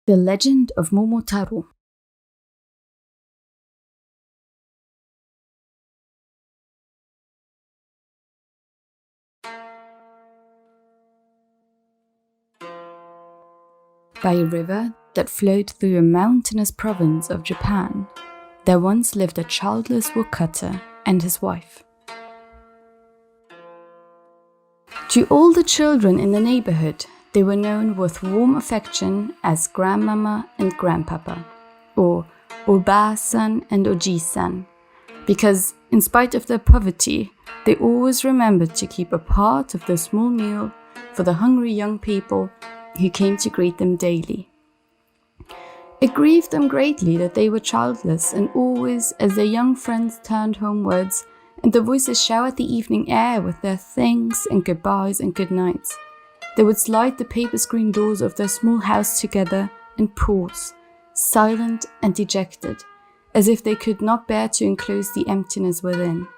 The Legend of Momotaro. By a river that flowed through a mountainous province of Japan, there once lived a childless woodcutter and his wife. To all the children in the neighborhood, they were known with warm affection as Grandmama and Grandpapa, or Oba-san and Oji-san, because in spite of their poverty, they always remembered to keep a part of their small meal for the hungry young people who came to greet them daily. It grieved them greatly that they were childless, and always, as their young friends turned homewards, and the voices showered the evening air with their thanks and goodbyes and goodnights, they would slide the paper screen doors of their small house together and pause, silent and dejected, as if they could not bear to enclose the emptiness within.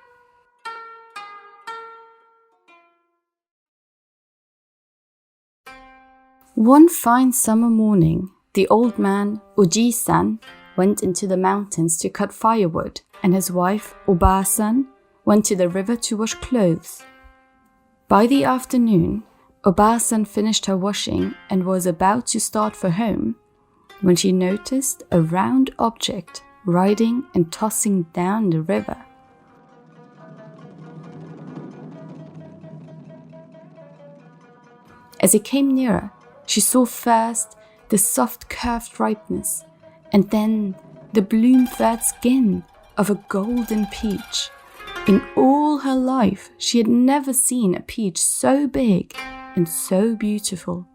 One fine summer morning, the old man, Oji-san, went into the mountains to cut firewood, and his wife, Oba-san, went to the river to wash clothes. By the afternoon, Oba-san finished her washing and was about to start for home when she noticed a round object riding and tossing down the river. As it came nearer, she saw first the soft curved ripeness, and then the bloom-furred skin of a golden peach. In all her life, she had never seen a peach so big and so beautiful.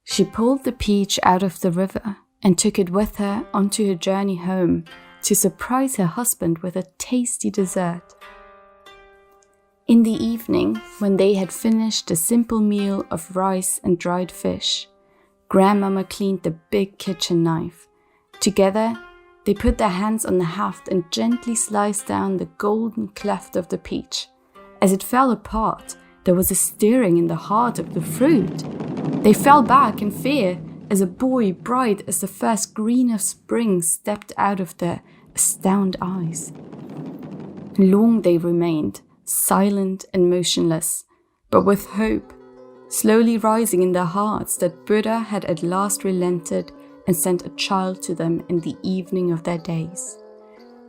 She pulled the peach out of the river and took it with her onto her journey home to surprise her husband with a tasty dessert. In the evening, when they had finished a simple meal of rice and dried fish, Grandmama cleaned the big kitchen knife. Together, they put their hands on the haft and gently sliced down the golden cleft of the peach. As it fell apart, there was a stirring in the heart of the fruit. They fell back in fear as a boy bright as the first green of spring stepped out of their astounded eyes. Long they remained, silent and motionless, but with hope slowly rising in their hearts that Buddha had at last relented and sent a child to them in the evening of their days.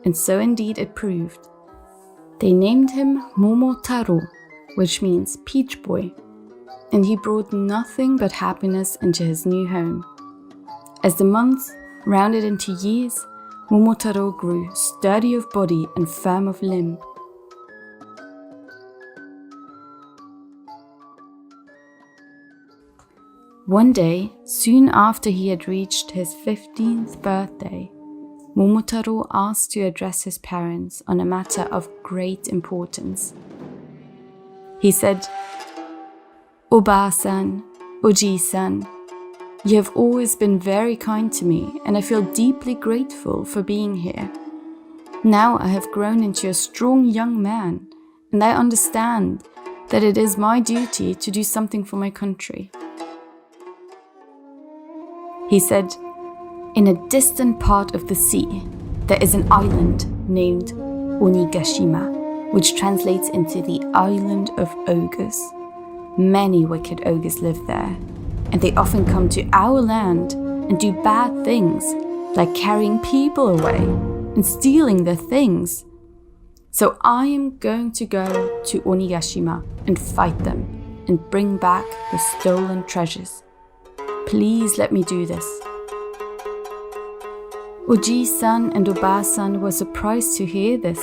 And so indeed it proved. They named him Momotaro, which means peach boy, and he brought nothing but happiness into his new home. As the months rounded into years, Momotaro grew sturdy of body and firm of limb. One day, soon after he had reached his 15th birthday, Momotaro asked to address his parents on a matter of great importance. He said, "Oba-san, Oji-san, you have always been very kind to me, and I feel deeply grateful for being here. Now I have grown into a strong young man, and I understand that it is my duty to do something for my country." He said, "In a distant part of the sea, there is an island named Onigashima, which translates into the Island of Ogres. Many wicked ogres live there, and they often come to our land and do bad things, like carrying people away and stealing their things. So I am going to go to Onigashima and fight them and bring back the stolen treasures. Please let me do this." Oji-san and Oba-san were surprised to hear this,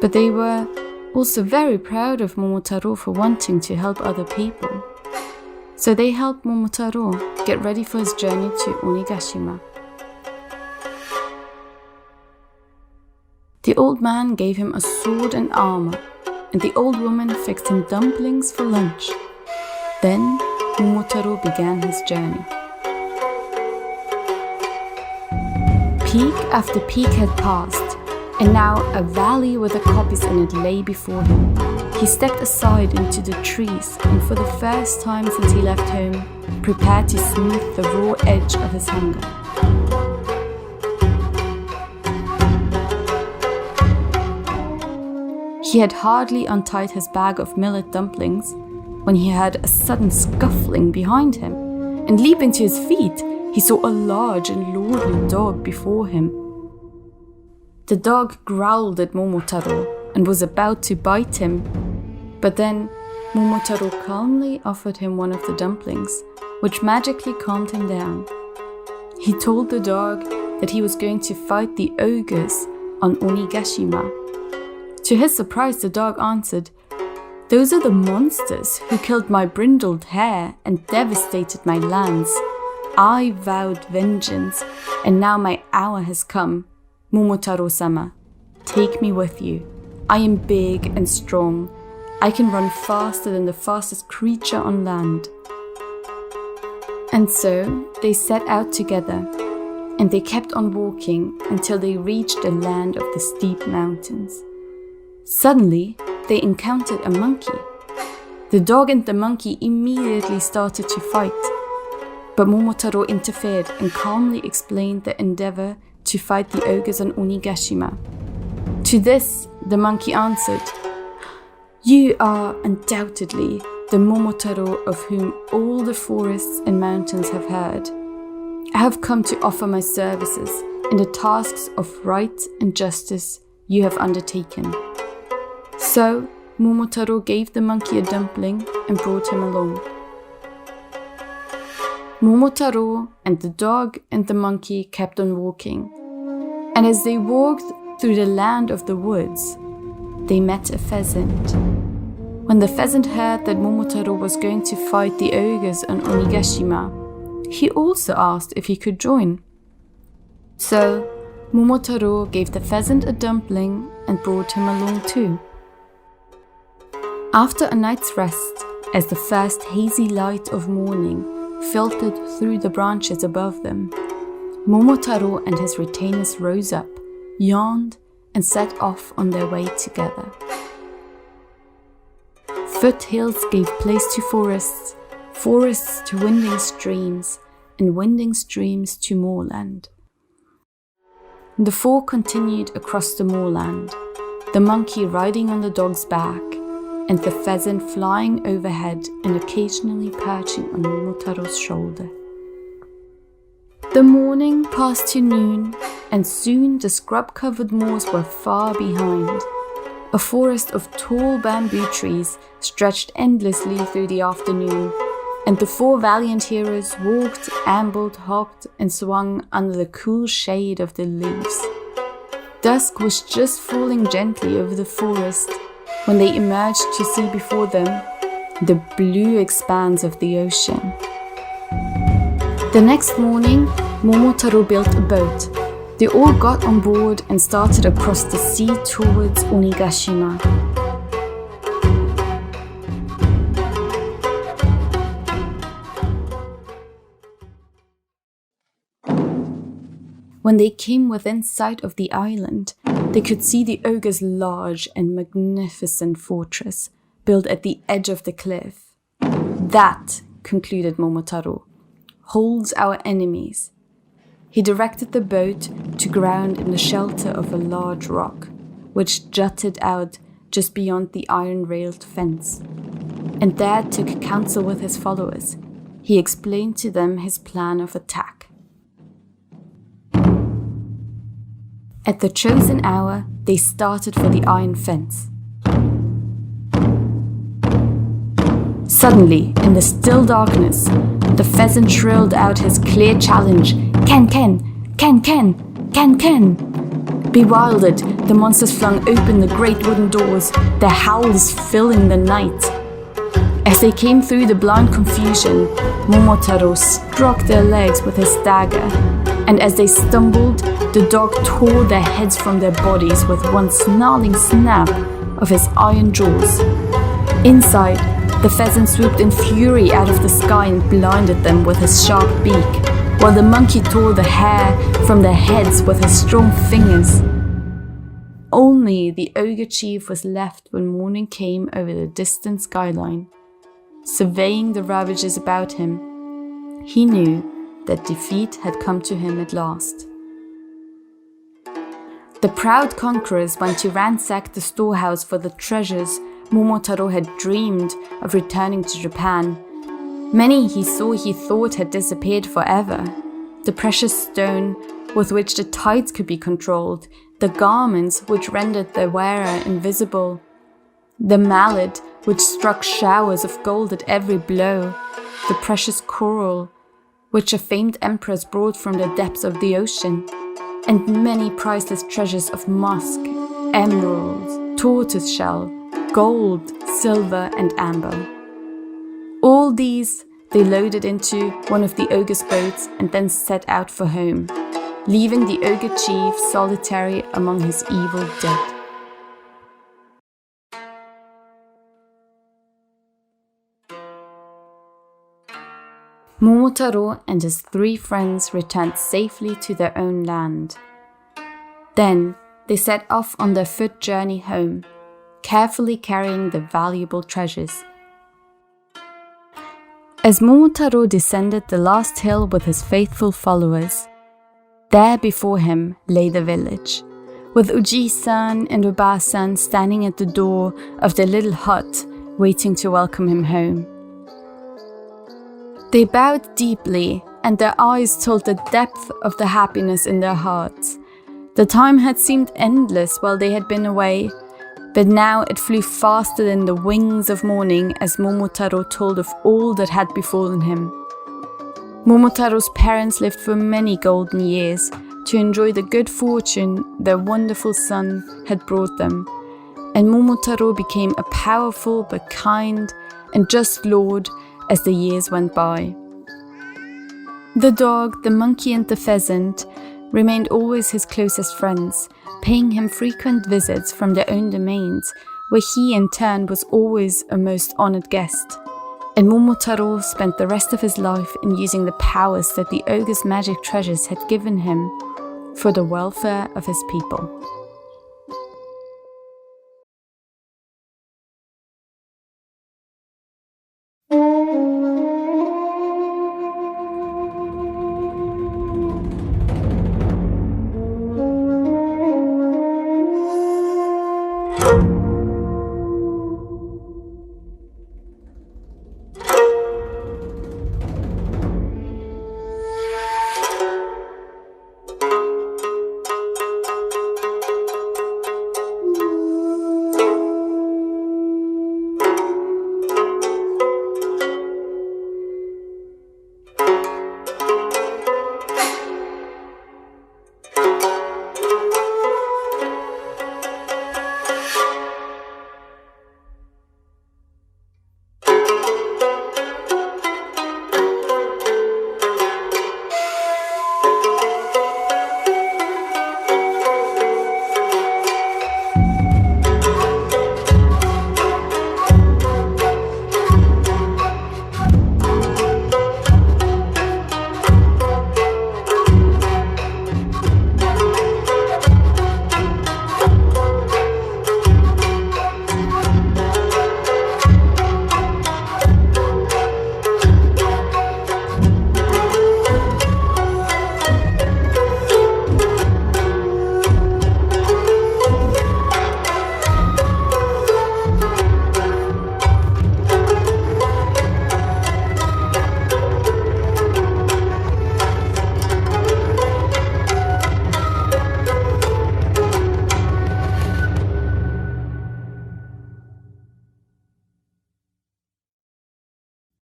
but they were also very proud of Momotaro for wanting to help other people. So they helped Momotaro get ready for his journey to Onigashima. The old man gave him a sword and armor, and the old woman fixed him dumplings for lunch. Then Momotaro began his journey. Peak after peak had passed, and now a valley with the kopis in it lay before him. he stepped aside into the trees and for the first time since he left home, prepared to smooth the raw edge of his hunger. He had hardly untied his bag of millet dumplings when he heard a sudden scuffling behind him, and leaping to his feet, he saw a large and lordly dog before him. The dog growled at Momotaro and was about to bite him, but then Momotaro calmly offered him one of the dumplings, which magically calmed him down. He told the dog that he was going to fight the ogres on Onigashima. To his surprise, the dog answered, "Those are the monsters who killed my brindled hair and devastated my lands. I vowed vengeance, and now my hour has come. Momotaro-sama, take me with you. I am big and strong. I can run faster than the fastest creature on land." And so they set out together, and they kept on walking until they reached the land of the steep mountains. Suddenly, they encountered a monkey. The dog and the monkey immediately started to fight, but Momotaro interfered and calmly explained the endeavor to fight the ogres on Onigashima. To this, the monkey answered, "You are undoubtedly the Momotaro of whom all the forests and mountains have heard. I have come to offer my services in the tasks of right and justice you have undertaken." So, Momotaro gave the monkey a dumpling and brought him along. Momotaro and the dog and the monkey kept on walking, and as they walked through the land of the woods, they met a pheasant. When the pheasant heard that Momotaro was going to fight the ogres on Onigashima, he also asked if he could join. So, Momotaro gave the pheasant a dumpling and brought him along too. After a night's rest, as the first hazy light of morning filtered through the branches above them, Momotaro and his retainers rose up, yawned, and set off on their way together. Foothills gave place to forests, forests to winding streams, and winding streams to moorland. The four continued across the moorland, the monkey riding on the dog's back, and the pheasant flying overhead and occasionally perching on Momotaro's shoulder. The morning passed to noon, and soon the scrub-covered moors were far behind. A forest of tall bamboo trees stretched endlessly through the afternoon, and the four valiant heroes walked, ambled, hopped, and swung under the cool shade of the leaves. Dusk was just falling gently over the forest when they emerged to see before them the blue expanse of the ocean. The next morning, Momotaro built a boat. They all got on board and started across the sea towards Onigashima. When they came within sight of the island, they could see the ogre's large and magnificent fortress built at the edge of the cliff. "That," concluded Momotaro, "holds our enemies." He directed the boat to ground in the shelter of a large rock, which jutted out just beyond the iron-railed fence, and there took counsel with his followers. He explained to them his plan of attack. At the chosen hour, they started for the iron fence. Suddenly, in the still darkness, the pheasant shrilled out his clear challenge, "Ken, Ken! Ken, Ken! Ken, Ken!" Bewildered, the monsters flung open the great wooden doors, their howls filling the night. As they came through the blind confusion, Momotaro struck their legs with his dagger, and as they stumbled, the dog tore their heads from their bodies with one snarling snap of his iron jaws. Inside, the pheasant swooped in fury out of the sky and blinded them with his sharp beak, while the monkey tore the hair from their heads with his strong fingers. Only the ogre chief was left when morning came over the distant skyline. Surveying the ravages about him, he knew that defeat had come to him at last. The proud conquerors went to ransack the storehouse for the treasures Momotaro had dreamed of returning to Japan. Many he thought had disappeared forever. The precious stone with which the tides could be controlled, the garments which rendered their wearer invisible, the mallet which struck showers of gold at every blow, the precious coral which a famed empress brought from the depths of the ocean, and many priceless treasures of musk, emeralds, tortoiseshell, gold, silver, and amber. All these they loaded into one of the ogre's boats and then set out for home, leaving the ogre chief solitary among his evil dead. Momotaro and his 3 friends returned safely to their own land. Then they set off on their foot journey home, carefully carrying the valuable treasures. As Momotaro descended the last hill with his faithful followers, there before him lay the village, with Uji-san and Oba-san standing at the door of their little hut, waiting to welcome him home. They bowed deeply, and their eyes told the depth of the happiness in their hearts. The time had seemed endless while they had been away, but now it flew faster than the wings of morning as Momotaro told of all that had befallen him. Momotaro's parents lived for many golden years to enjoy the good fortune their wonderful son had brought them, and Momotaro became a powerful but kind and just lord as the years went by. The dog, the monkey, and the pheasant remained always his closest friends, paying him frequent visits from their own domains, where he in turn was always a most honored guest. And Momotaro spent the rest of his life in using the powers that the ogre's magic treasures had given him for the welfare of his people.